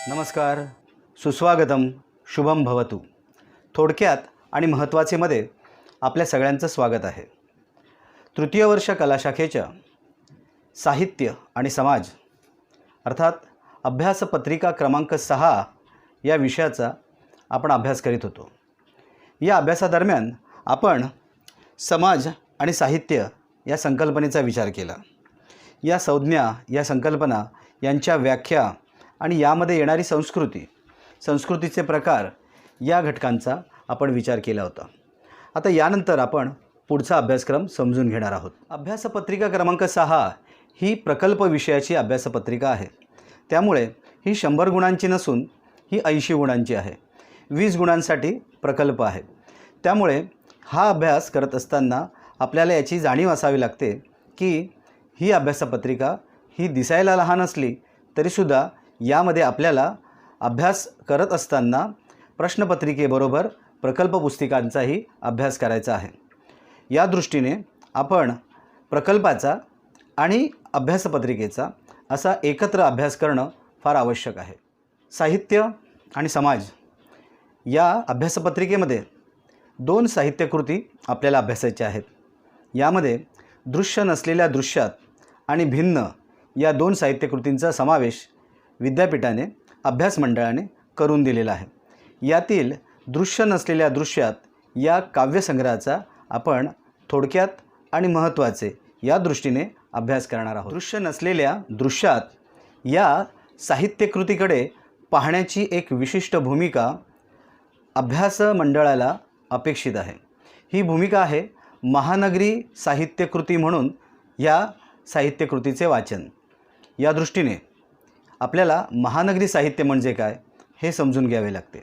नमस्कार, सुस्वागतम, शुभम भवतु. थोडक्यात आणि महत्त्वाचे मध्ये आपल्या सगळ्यांचं स्वागत आहे. तृतीय वर्ष कला शाखेच्या साहित्य आणि समाज अर्थात अभ्यास पत्रिका क्रमांक 6 या विषयाचा आपण अभ्यास करीत होतो. या अभ्यासादरम्यान आपण समाज आणि साहित्य या संकल्पनेचा विचार केला. या संज्ञा, या संकल्पना यांच्या व्याख्या आणि यामध्ये येणारी संस्कृतीचे प्रकार या घटकांचा आपण विचार केला होता. आता यानंतर आपण पुढचा अभ्यासक्रम समजून घेणार आहोत. अभ्यासपत्रिका क्रमांक 6 ही प्रकल्प विषयाची अभ्यासपत्रिका आहे. त्यामुळे ही 100 गुणांची नसून ही 80 गुणांची आहे. 20 गुणांसाठी प्रकल्प आहे. त्यामुळे हा अभ्यास करत असताना आपल्याला याची जाणीव असावी लागते की ही अभ्यासपत्रिका ही दिसायला लहान असली तरीसुद्धा यामध्ये आपल्याला अभ्यास करत असताना प्रश्नपत्रिकेबरोबर प्रकल्प पुस्तिकांचाही अभ्यास करायचा आहे. या दृष्टीने आपण प्रकल्पाचा आणि अभ्यासपत्रिकेचा असा एकत्र अभ्यास करणं फार आवश्यक आहे. साहित्य आणि समाज या अभ्यासपत्रिकेमध्ये 2 साहित्यकृती आपल्याला अभ्यासायच्या आहेत. यामध्ये दृश्य नसलेल्या दृश्यात आणि भिन्न या 2 साहित्यकृतींचा समावेश विद्यापीठाने अभ्यास मंडळाने करून दिलेला आहे. यातील दृश्य नसलेल्या दृश्यात या काव्यसंग्रहाचा आपण थोडक्यात आणि महत्त्वाचे या दृष्टीने अभ्यास करणार आहोत. दृश्य नसलेल्या दृश्यात या साहित्यकृतीकडे पाहण्याची एक विशिष्ट भूमिका अभ्यास मंडळाला अपेक्षित आहे. ही भूमिका आहे महानगरी साहित्यकृती म्हणून या साहित्यकृतीचे वाचन. या दृष्टीने आपल्याला महानगरी साहित्य म्हणजे काय हे समजून घ्यावे लागते.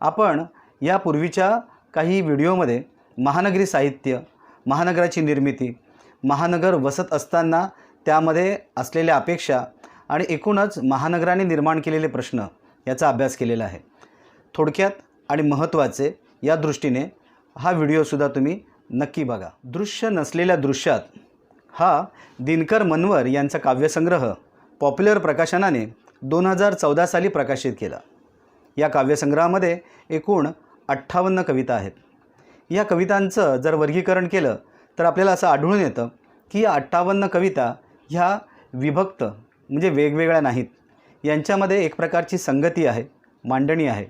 आपण यापूर्वीच्या काही व्हिडिओमध्ये महानगरी साहित्य, महानगराची निर्मिती, महानगर वसत असताना त्यामध्ये असलेल्या अपेक्षा आणि एकूणच महानगराने निर्माण केलेले प्रश्न याचा अभ्यास केलेला आहे. थोडक्यात आणि महत्त्वाचे या दृष्टीने हा व्हिडिओसुद्धा तुम्ही नक्की बघा. दृश्य नसलेल्या दृश्यात हा दिनकर मनवर यांचा काव्यसंग्रह पॉप्युलर प्रकाशनाने 2014 साली प्रकाशित केला. या काव्यसंग्रहामध्ये एकूण 58 कविता आहेत. या कवितांचं जर वर्गीकरण केलं तर आपल्याला असं आढळून येतं की या 58 कविता ह्या विभक्त म्हणजे वेगवेगळ्या नाहीत. यांच्यामध्ये एक प्रकारची संगती आहे, मांडणी आहे.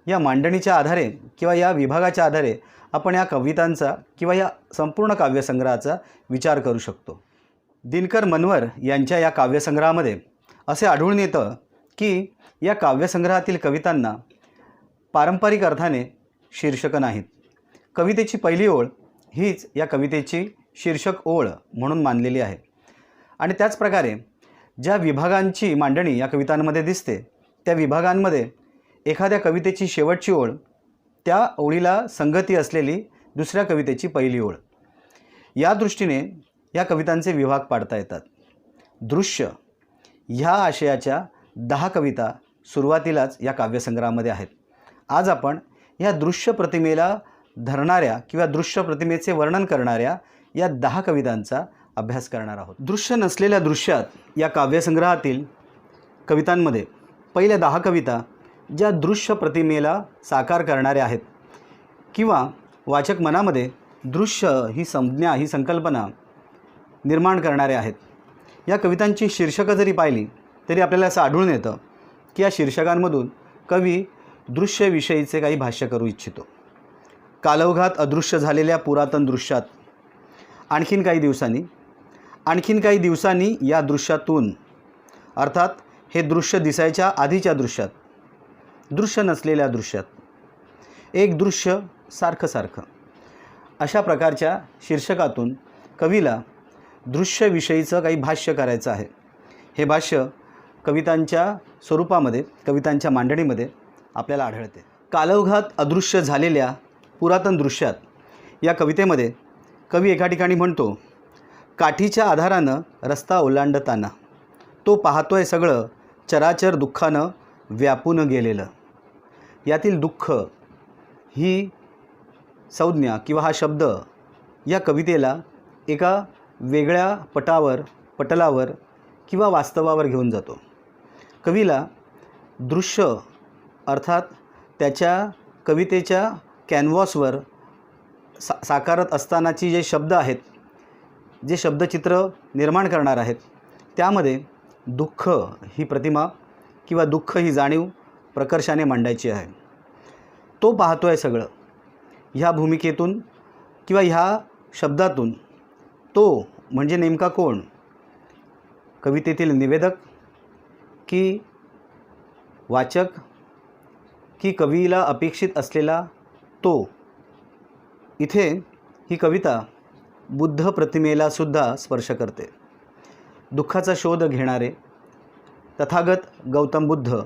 या मांडणीच्या आधारे किंवा या विभागाच्या आधारे आपण या कवितांचा किंवा या संपूर्ण काव्यसंग्रहाचा विचार करू शकतो. दिनकर मनवर यांच्या या काव्यसंग्रहामध्ये असे आढळून येतं की या काव्यसंग्रहातील कवितांना पारंपरिक अर्थाने शीर्षकं नाहीत. कवितेची पहिली ओळ हीच या कवितेची शीर्षक ओळ म्हणून मानलेली आहे. आणि त्याचप्रकारे ज्या विभागांची मांडणी या कवितांमध्ये दिसते त्या विभागांमध्ये एखाद्या कवितेची शेवटची ओळ त्या ओळीला संगती असलेली दुसऱ्या कवितेची पहिली ओळ. या दृष्टीने या कवितांचे विभाग पाडता येतात. दृश्य ह्या आशयाच्या 10 कविता सुरुवातीलाच या काव्यसंग्रहामध्ये आहेत. आज आपण या दृश्य प्रतिमेला धरणाऱ्या किंवा दृश्य प्रतिमेचे वर्णन करणाऱ्या या 10 कवितांचा अभ्यास करणार आहोत. दृश्य नसलेल्या दृश्यात या काव्यसंग्रहातील कवितांमध्ये पहिल्या 10 कविता ज्या दृश्य प्रतिमेला साकार करणाऱ्या आहेत किंवा वाचक मनामध्ये दृश्य ही संज्ञा, ही संकल्पना निर्माण करणारे आहेत. या कवितांची शीर्षकं जरी पाहिली तरी आपल्याला असं आढळून येतं की या शीर्षकांमधून कवी दृश्यविषयीचे काही भाष्य करू इच्छितो. कालौघात अदृश्य झालेल्या पुरातन दृश्यात आणखीन काही दिवसांनी या दृश्यातून अर्थात हे दृश्य दिसायच्या आधीच्या दृश्यात, दृश्य नसलेल्या दृश्यात एक दृश्य सारखं अशा प्रकारच्या शीर्षकातून कवीला दृश्यविषयीचं काही भाष्य करायचं आहे. हे भाष्य कवितांच्या स्वरूपामध्ये, कवितांच्या मांडणीमध्ये आपल्याला आढळते. कालौघात अदृश्य झालेल्या पुरातन दृश्यात या कवितेमध्ये कवी एका ठिकाणी म्हणतो, काठीच्या आधारानं रस्ता ओलांडताना तो पाहतोय सगळं चराचर दुःखानं व्यापून गेलेलं. यातील दुःख ही संज्ञा किंवा हा शब्द या कवितेला एका वेगळ्या पटलावर किंवा वास्तवावर घेऊन जातो. कवीला दृश्य अर्थात त्याच्या कवितेच्या कॅनव्हासवर साकारत असतानाची जे शब्द आहेत, जे शब्दचित्र निर्माण करणार आहेत, त्यामध्ये दुःख ही प्रतिमा किंवा दुःख ही जाणीव प्रकर्षाने मांडायची आहे. तो पाहतो आहे सगळं ह्या भूमिकेतून किंवा ह्या शब्दातून. तो म्हणजे नेमका कोण? कवितेतील निवेदक की वाचक की कवीला अपेक्षित असलेला तो? इथे ही कविता बुद्ध प्रतिमेलासुद्धा स्पर्श करते. दुःखाचा शोध घेणारे तथागत गौतम बुद्ध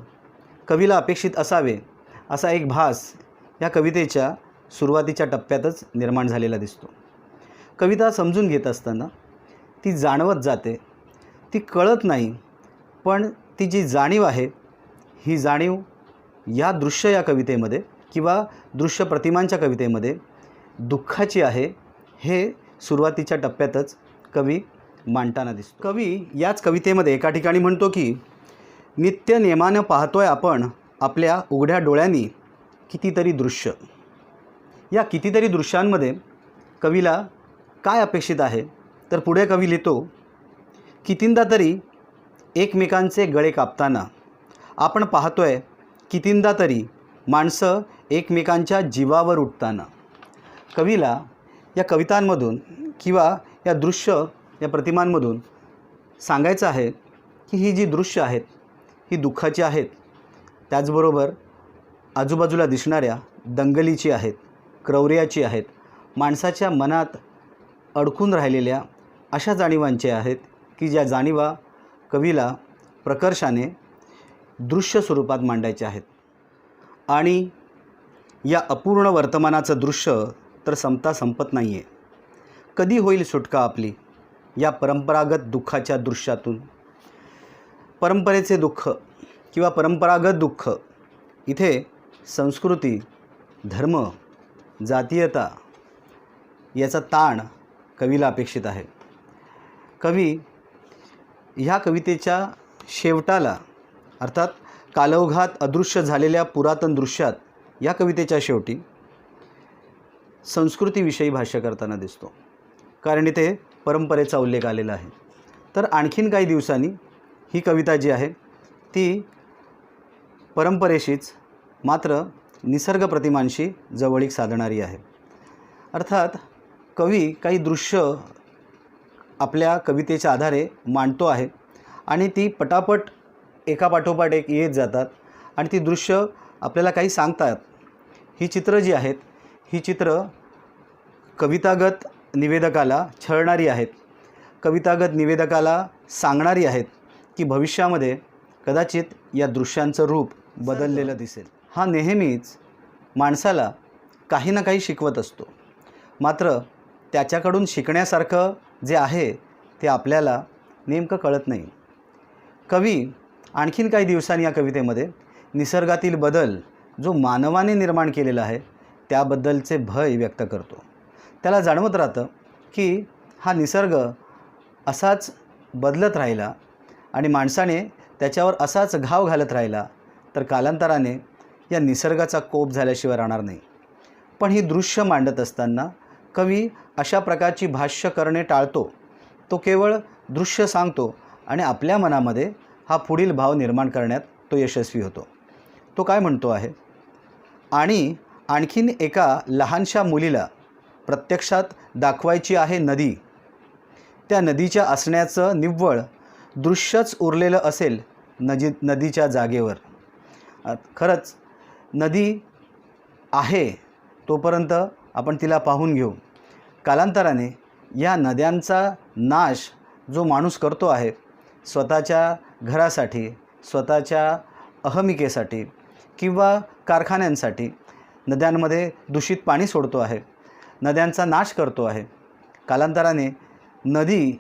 कवीला अपेक्षित असावे असा एक भास या कवितेच्या सुरुवातीच्या टप्प्यातच निर्माण झालेला दिसतो. कविता समजून घेत असताना ती जाणवत जाते, ती कळत नाही, पण ती जी जाणीव आहे ही जाणीव या दृश्य या कवितेमध्ये किंवा दृश्य प्रतिमांच्या कवितेमध्ये दुःखाची आहे, हे सुरुवातीच्या टप्प्यातच कवी मांडताना दिसतो. कवी याच कवितेमध्ये एका ठिकाणी म्हणतो की नित्य नेमानं पाहतोय आपण आपल्या उघड्या डोळ्यांनी कितीतरी दृश्य. या कितीतरी दृश्यांमध्ये कवीला काय अपेक्षित आहे, तर पुढे कवी लिहितो, कितींदा तरी एकमेकांचे गळे कापताना आपण पाहतोय, कितींदा तरी माणसं एकमेकांच्या जीवावर उठताना. कवीला या कवितांमधून किंवा या दृश्य या प्रतिमांमधून सांगायचं आहे की ही जी दृश्य आहेत ही दुःखाची आहेत, त्याचबरोबर आजूबाजूला दिसणाऱ्या दंगलीची आहेत, क्रौर्याची आहेत, माणसाच्या मनात अडकून राहिलेल्या अशा जाणीवांचे आहेत की ज्या जाणीवा कवीला प्रकर्षाने दृश्य स्वरूपात मांडायचे आहेत. आणि या अपूर्ण वर्तमानाचं दृश्य तर संपत नाही आहे. कधी होईल सुटका आपली या परंपरागत दुःखाच्या दृश्यातून? परंपरेचे दुःख किंवा परंपरागत दुःख, इथे संस्कृती, धर्म, जातीयता याचा ताण कवीला अपेक्षित आहे. कवी ह्या कवितेच्या शेवटाला अर्थात कालौघात अदृश्य झालेल्या पुरातन दृश्यात या कवितेच्या शेवटी संस्कृतीविषयी भाष्य करताना दिसतो, कारण इथे परंपरेचा उल्लेख आलेला आहे. तर आणखीन काही दिवसांनी ही कविता जी आहे ती परंपरेशीच मात्र निसर्ग प्रतिमांशी जवळीक साधणारी आहे. अर्थात कवी काही दृश्य आपल्या कवितेच्या आधारे मांडतो आहे आणि ती पटापट एकापाठोपाठ एक येत जातात आणि ती दृश्य आपल्याला काही सांगतात. ही चित्र जी आहेत ही चित्र कवितागत निवेदकाला छळणारी आहेत, कवितागत निवेदकाला सांगणारी आहेत की भविष्यामध्ये कदाचित या दृश्यांचं रूप बदललेलं दिसेल. हा नेहमीच माणसाला काही ना काही शिकवत असतो, मात्र त्याच्याकडून शिकण्यासारखं जे आहे ते आपल्याला नेमकं कळत नाही. कवी आणखीन काही दिवसांनी या कवितेमध्ये निसर्गातील बदल जो मानवाने निर्माण केलेला आहे त्याबद्दलचे भय व्यक्त करतो. त्याला जाणवत राहतं की हा निसर्ग असाच बदलत राहिला आणि माणसाने त्याच्यावर असाच घाव घालत राहिला तर कालांतराने या निसर्गाचा कोप झाल्याशिवाय राहणार नाही. पण ही दृश्य मांडत असताना कवी अशा प्रकारची भाष्य करणे टाळतो. तो केवळ दृश्य सांगतो आणि आपल्या मनामध्ये हा पुढील भाव निर्माण करण्यात तो यशस्वी होतो. तो काय म्हणतो आहे, आणि आणखीन एका लहानशा मुलीला प्रत्यक्षात दाखवायची आहे नदी. त्या नदीच्या असण्याचं निव्वळ दृश्यच उरलेलं असेल नदीच्या जागेवर. खरंच नदी आहे तोपर्यंत आपण तिला पाहून घेऊ. कालांतराने या नद्यांचा नाश जो माणूस करतो आहे स्वतःच्या घरासाठी, स्वतःच्या अहमिकेसाठी किंवा कारखान्यांसाठी, नद्यांमध्ये दूषित पाणी सोडतो आहे, नद्यांचा नाश करतो आहे. कालांतराने नदी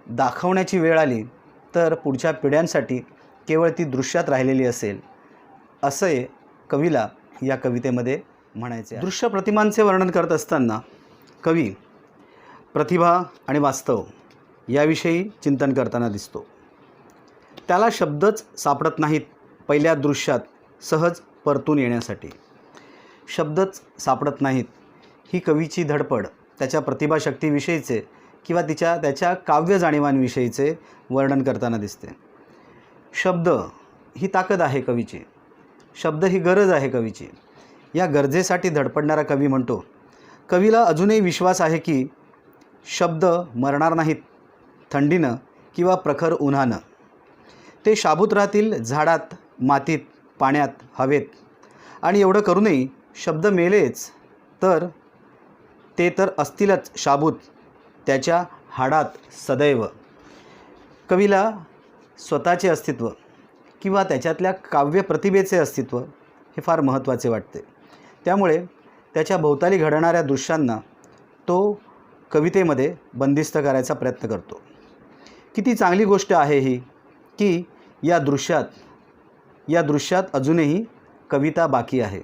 दाखवण्याची वेळ आली तर पुढच्या पिढ्यांसाठी केवळ ती दृश्यात राहिलेली असेल, असे कवीला या कवितेमध्ये म्हणायचे. दृश्य प्रतिमांचे वर्णन करत असताना कवी प्रतिभा आणि वास्तव याविषयी चिंतन करताना दिसतो. त्याला शब्दच सापडत नाहीत पहिल्या दृश्यात सहज परतून येण्यासाठी. शब्दच सापडत नाहीत ही कवीची धडपड त्याच्या प्रतिभाशक्तीविषयीचे किंवा त्याच्या काव्य जाणीवांविषयीचे वर्णन करताना दिसते. शब्द ही ताकद आहे कवीची, शब्द ही गरज आहे कवीची. या गरजेसाठी धडपडणारा कवी म्हणतो, कवीला अजूनही विश्वास आहे की शब्द मरणार नाहीत थंडीनं किंवा प्रखर उन्हानं. ते शाबूत राहतील झाडात, मातीत, पाण्यात, हवेत. आणि एवढं करूनही शब्द मेलेच तर ते तर असतीलच शाबूत त्याच्या हाडात सदैव. कवीला स्वतःचे अस्तित्व किंवा त्याच्यातल्या काव्य प्रतिभेचे अस्तित्व हे फार महत्त्वाचे वाटते. त्यामुळे त्याच्या भोवताली घडणाऱ्या दृश्यांना तो कवितेमध्ये बंदिस्त करायचा प्रयत्न करतो. किती चांगली गोष्ट आहे ही की या दृश्यात अजूनही कविता बाकी आहे.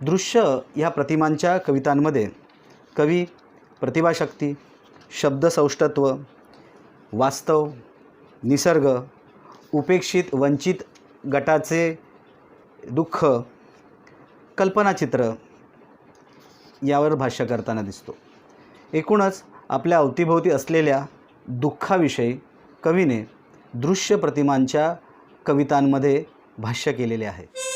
दृश्य ह्या प्रतिमांच्या कवितांमध्ये कवी प्रतिभाशक्ती, शब्दसौष्ठत्व, वास्तव, निसर्ग, उपेक्षित वंचित गटाचे दुःख, कल्पनाचित्र यावर भाष्य करताना दिसतो. एकूणच आपल्या अवतीभोवती असलेल्या दुःखाविषयी कवीने दृश्य प्रतिमांच्या कवितांमध्ये भाष्य केलेले आहे.